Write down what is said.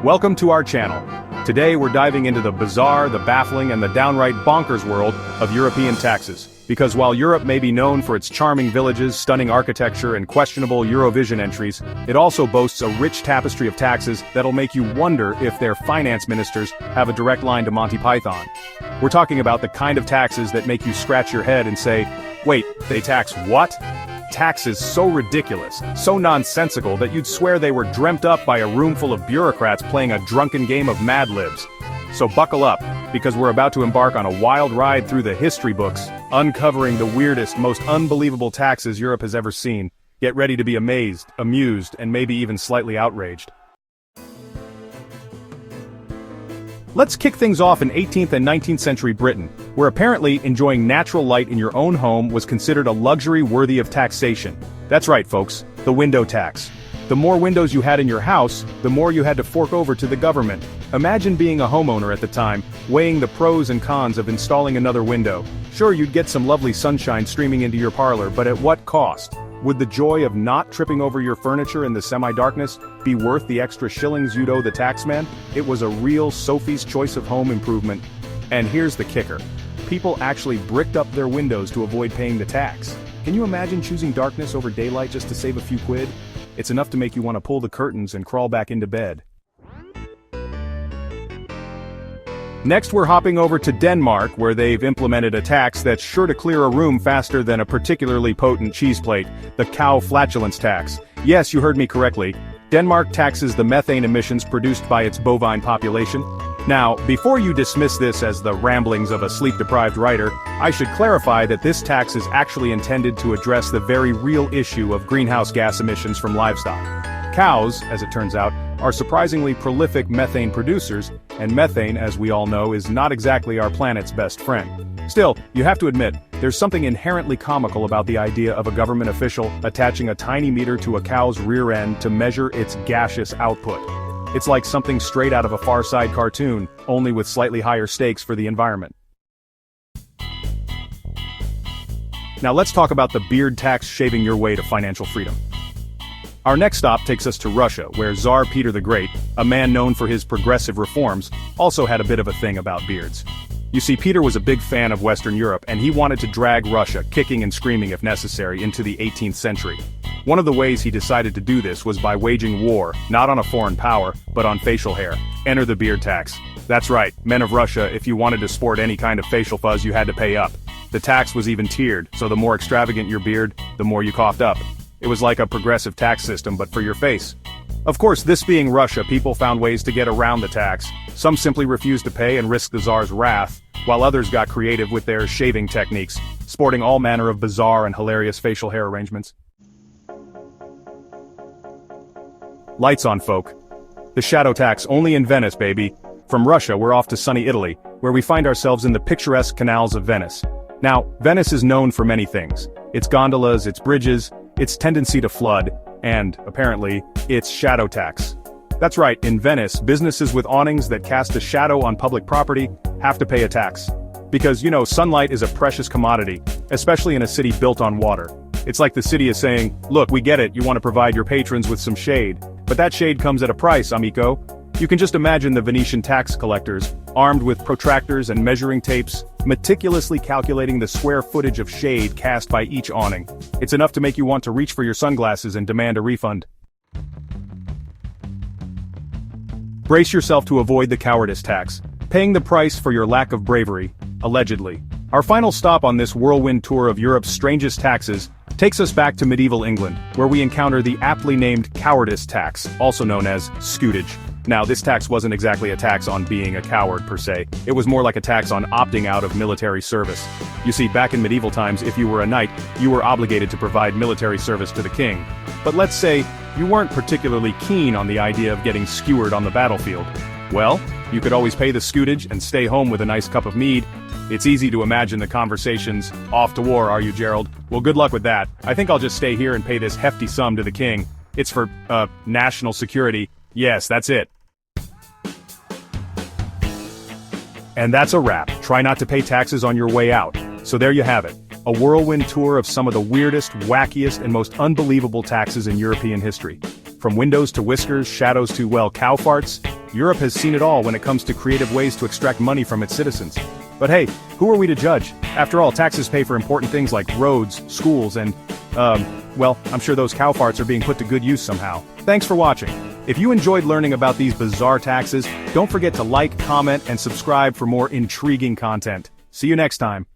Welcome to our channel. Today we're diving into the bizarre, the baffling, and the downright bonkers world of European taxes. Because while Europe may be known for its charming villages, stunning architecture, and questionable Eurovision entries, it also boasts a rich tapestry of taxes that'll make you wonder if their finance ministers have a direct line to Monty Python. We're talking about the kind of taxes that make you scratch your head and say, wait, they tax what? Taxes so ridiculous, so nonsensical that you'd swear they were dreamt up by a room full of bureaucrats playing a drunken game of Mad Libs. So buckle up, because we're about to embark on a wild ride through the history books, uncovering the weirdest, most unbelievable taxes Europe has ever seen. Get ready to be amazed, amused, and maybe even slightly outraged. Let's kick things off in 18th and 19th century Britain, where apparently enjoying natural light in your own home was considered a luxury worthy of taxation. That's right, folks, the window tax. The more windows you had in your house, the more you had to fork over to the government. Imagine being a homeowner at the time, weighing the pros and cons of installing another window. Sure, you'd get some lovely sunshine streaming into your parlor, but at what cost? Would the joy of not tripping over your furniture in the semi-darkness be worth the extra shillings you'd owe the taxman? It was a real Sophie's Choice of home improvement. And here's the kicker. People actually bricked up their windows to avoid paying the tax. Can you imagine choosing darkness over daylight just to save a few quid? It's enough to make you want to pull the curtains and crawl back into bed. Next we're hopping over to Denmark, where they've implemented a tax that's sure to clear a room faster than a particularly potent cheese plate, the cow flatulence tax. Yes, you heard me correctly. Denmark taxes the methane emissions produced by its bovine population. Now, before you dismiss this as the ramblings of a sleep-deprived writer, I should clarify that this tax is actually intended to address the very real issue of greenhouse gas emissions from livestock. Cows, as it turns out, are surprisingly prolific methane producers, and methane, as we all know, is not exactly our planet's best friend. Still, you have to admit, there's something inherently comical about the idea of a government official attaching a tiny meter to a cow's rear end to measure its gaseous output. It's like something straight out of a Far Side cartoon, only with slightly higher stakes for the environment. Now let's talk about the beard tax shaving your way to financial freedom. Our next stop takes us to Russia, where Tsar Peter the Great, a man known for his progressive reforms, also had a bit of a thing about beards. You see, Peter was a big fan of Western Europe, and he wanted to drag Russia, kicking and screaming if necessary, into the 18th century. One of the ways he decided to do this was by waging war, not on a foreign power, but on facial hair. Enter the beard tax. That's right, men of Russia, if you wanted to sport any kind of facial fuzz, you had to pay up. The tax was even tiered, so the more extravagant your beard, the more you coughed up. It was like a progressive tax system, but for your face. Of course, this being Russia, people found ways to get around the tax. Some simply refused to pay and risked the Tsar's wrath, while others got creative with their shaving techniques, sporting all manner of bizarre and hilarious facial hair arrangements. Lights on, folk. The shadow tax only in Venice, baby. From Russia, we're off to sunny Italy, where we find ourselves in the picturesque canals of Venice. Now, Venice is known for many things. Its gondolas, its bridges, its tendency to flood, and, apparently, its shadow tax. That's right, in Venice, businesses with awnings that cast a shadow on public property have to pay a tax. Because, you know, sunlight is a precious commodity, especially in a city built on water. It's like the city is saying, look, we get it, you want to provide your patrons with some shade. But that shade comes at a price, amico. You can just imagine the Venetian tax collectors, armed with protractors and measuring tapes, meticulously calculating the square footage of shade cast by each awning. It's enough to make you want to reach for your sunglasses and demand a refund. Brace yourself to avoid the cowardice tax, paying the price for your lack of bravery, allegedly. Our final stop on this whirlwind tour of Europe's strangest taxes takes us back to medieval England, where we encounter the aptly named cowardice tax, also known as scutage. Now, this tax wasn't exactly a tax on being a coward per se, it was more like a tax on opting out of military service. You see, back in medieval times, if you were a knight, you were obligated to provide military service to the king. But let's say, you weren't particularly keen on the idea of getting skewered on the battlefield. Well, you could always pay the scutage and stay home with a nice cup of mead. It's easy to imagine the conversations, off to war are you, Gerald? Well, good luck with that. I think I'll just stay here and pay this hefty sum to the king. It's for, national security. Yes, that's it. And that's a wrap. Try not to pay taxes on your way out. So there you have it. A whirlwind tour of some of the weirdest, wackiest, and most unbelievable taxes in European history. From windows to whiskers, shadows to, well, cow farts, Europe has seen it all when it comes to creative ways to extract money from its citizens. But hey, who are we to judge? After all, taxes pay for important things like roads, schools, and, well, I'm sure those cow farts are being put to good use somehow. Thanks for watching. If you enjoyed learning about these bizarre taxes, don't forget to like, comment, and subscribe for more intriguing content. See you next time.